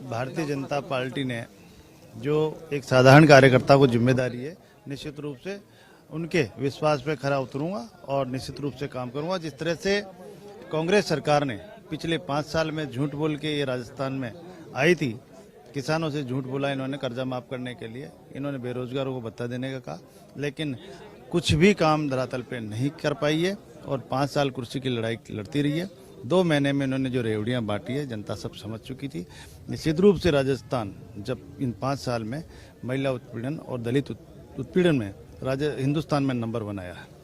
Bharatiya Janata party ने जो एक साधारण कार्यकर्ता को जिम्मेदारी है, निश्चित रूप से उनके विश्वास पे खरा उतरूंगा और निश्चित रूप से काम करूंगा। जिस तरह से कांग्रेस सरकार ने पिछले 5 साल में झूठ बोल के ये राजस्थान में आई थी, किसानों से झूठ बोला इन्होंने कर्जा माफ करने के लिए, इन्होंने बेरोजगारों को भत्ता देने का कहा, लेकिन कुछ भी काम धरातल पे नहीं कर पाई है और 5 साल कुर्सी की लड़ाई लड़ती रही है। 2 महीने में इन्होंने जो रेवड़ियाँ बांटी है जनता सब समझ चुकी थी। निश्चित रूप से राजस्थान जब इन 5 साल में महिला उत्पीड़न और दलित उत्पीड़न में हिंदुस्तान में नंबर 1 आया है।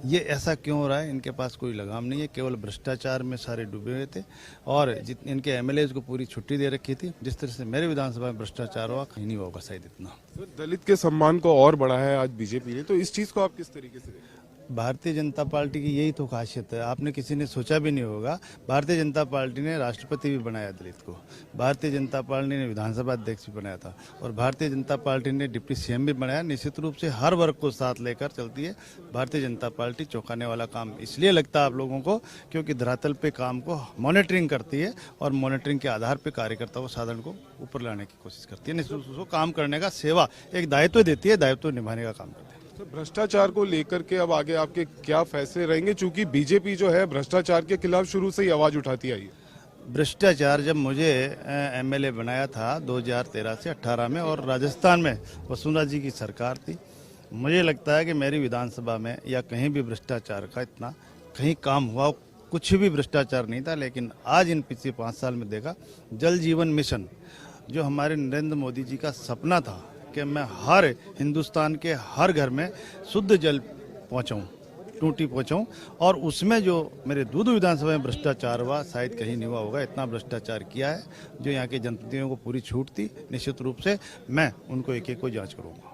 ये ऐसा क्यों हो रहा है? इनके पास कोई लगाम नहीं है, केवल भ्रष्टाचार में सारे डूबे हुए थे और इनके एमएलएज को पूरी छुट्टी दे रखी थी। जिस तरह से मेरे विधानसभा में भ्रष्टाचार हुआ, कहीं नहीं होगा शायद इतना। दलित के सम्मान को और बढ़ा है आज बीजेपी ने, तो इस चीज को आप किस तरीके से देखते हैं? भारतीय जनता पार्टी की यही तो खासियत है। आपने किसी ने सोचा भी नहीं होगा, भारतीय जनता पार्टी ने राष्ट्रपति भी बनाया दलित को, भारतीय जनता पार्टी ने विधानसभा अध्यक्ष भी बनाया था और भारतीय जनता पार्टी ने डिप्टी सीएम भी बनाया। निश्चित रूप से हर वर्ग को साथ लेकर चलती है भारतीय जनता पार्टी। चौंकाने वाला काम इसलिए लगता है आप लोगों को क्योंकि धरातल पे काम को मॉनिटरिंग करती है और मॉनिटरिंग के आधार पर कार्यकर्ता को साधन को ऊपर लाने की कोशिश करती है। निश्चित रूप से काम करने का सेवा एक दायित्व देती है, दायित्व निभाने का काम करती है। तो भ्रष्टाचार को लेकर के अब आगे आपके क्या फैसले रहेंगे, चूंकि बीजेपी जो है भ्रष्टाचार के खिलाफ शुरू से ही आवाज उठाती आई है? भ्रष्टाचार जब मुझे एमएलए बनाया था 2013 से 18 में और राजस्थान में वसुंधरा जी की सरकार थी, मुझे लगता है कि मेरी विधानसभा में या कहीं भी भ्रष्टाचार का इतना कहीं काम हुआ, कुछ भी भ्रष्टाचार नहीं था। लेकिन आज इन पिछले 5 साल में देखा, जल जीवन मिशन जो हमारे नरेंद्र मोदी जी का सपना था कि मैं हर हिंदुस्तान के हर घर में शुद्ध जल पहुंचाऊं, टूटी पहुंचाऊं, और उसमें जो मेरे दूध विधानसभा में भ्रष्टाचार हुआ शायद कहीं नहीं हुआ होगा। इतना भ्रष्टाचार किया है जो यहाँ के जनप्रतिनिधियों को पूरी छूट थी। निश्चित रूप से मैं उनको एक एक को जांच करूंगा।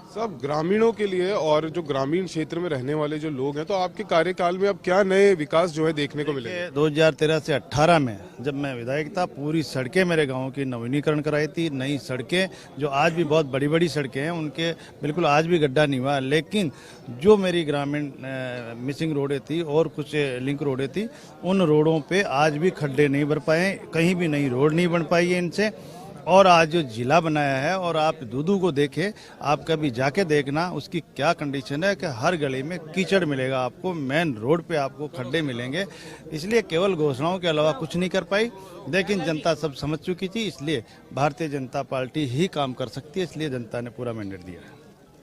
सब ग्रामीणों के लिए और जो ग्रामीण क्षेत्र में रहने वाले जो लोग हैं, तो आपके कार्यकाल में अब क्या नए विकास जो है देखने को मिलेंगे? 2013 से 18 में जब मैं विधायक था, पूरी सड़कें मेरे गांव की नवीनीकरण कराई थी। नई सड़कें जो आज भी बहुत बड़ी बड़ी सड़कें हैं, उनके बिल्कुल आज भी गड्ढा नहीं हुआ। लेकिन जो मेरी ग्रामीण मिसिंग रोडें थी और कुछ लिंक रोडें थी, उन रोडों पे आज भी खड्डे नहीं भर पाए, कहीं भी नई रोड नहीं बन पाई है इनसे। और आज जो जिला बनाया है, और आप दूदू को देखें, आप कभी जाके देखना उसकी क्या कंडीशन है कि हर गली में कीचड़ मिलेगा आपको, मेन रोड पे आपको खड्डे मिलेंगे। इसलिए केवल घोषणाओं के अलावा कुछ नहीं कर पाई, लेकिन जनता सब समझ चुकी थी। इसलिए भारतीय जनता पार्टी ही काम कर सकती है, इसलिए जनता ने पूरा मैंडेट दिया है।